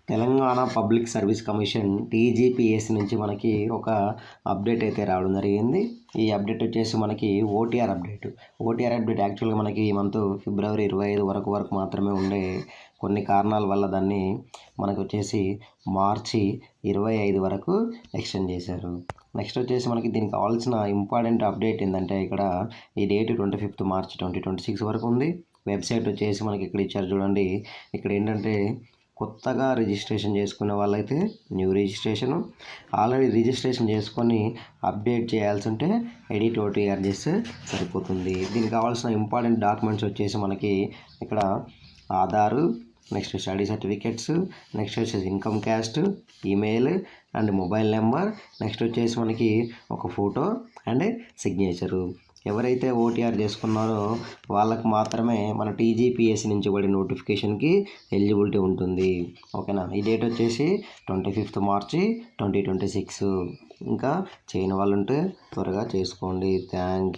Telangana public service commission TGPSC నుంచి మనకి ఒక అప్డేట్ అయితే రావడం జరిగింది. ఈ అప్డేట్ వచ్చేసి మనకి ఓటీఆర్ అప్డేట్ యాక్చువల్గా మనకి ఈ మంత్ ఫిబ్రవరి 25 వరకు మాత్రమే ఉండే కొన్ని కారణాల వల్ల దాన్ని మనకు వచ్చేసి మార్చి 25 వరకు ఎక్స్టెండ్ చేశారు. నెక్స్ట్ వచ్చేసి మనకి దీనికి కావాల్సిన ఇంపార్టెంట్ అప్డేట్ ఏంటంటే ఇక్కడ ఈ డేట్ 25 మార్చ్ 2026 వరకు ఉంది. వెబ్సైట్ వచ్చేసి మనకి ఇక్కడ ఇచ్చారు చూడండి. ఇక్కడ ఏంటంటే కొత్తగా రిజిస్ట్రేషన్ చేసుకునే వాళ్ళైతే న్యూ రిజిస్ట్రేషను, ఆల్రెడీ రిజిస్ట్రేషన్ చేసుకొని అప్డేట్ చేయాల్సి ఉంటే ఎడిట్ ఓటీఆర్ చేస్తే సరిపోతుంది. దీనికి కావాల్సిన ఇంపార్టెంట్ డాక్యుమెంట్స్ వచ్చేసి మనకి ఇక్కడ Aadhaar, next study certificates, next వచ్చేసి income caste, email and mobile number, next వచ్చేసి మనకి ఒక ఫోటో అండ్ సిగ్నేచరు. ఎవరైతే ఓటీఆర్ చేసుకున్నారో వాళ్ళకు మాత్రమే మన టీజీపీఎస్సీ నుంచి పడే నోటిఫికేషన్కి ఎలిజిబిలిటీ ఉంటుంది. ఓకేనా. ఈ డేట్ వచ్చేసి 25 మార్చి 2026. ఇంకా చేయని వాళ్ళు ఉంటే త్వరగా చేసుకోండి. Thank you.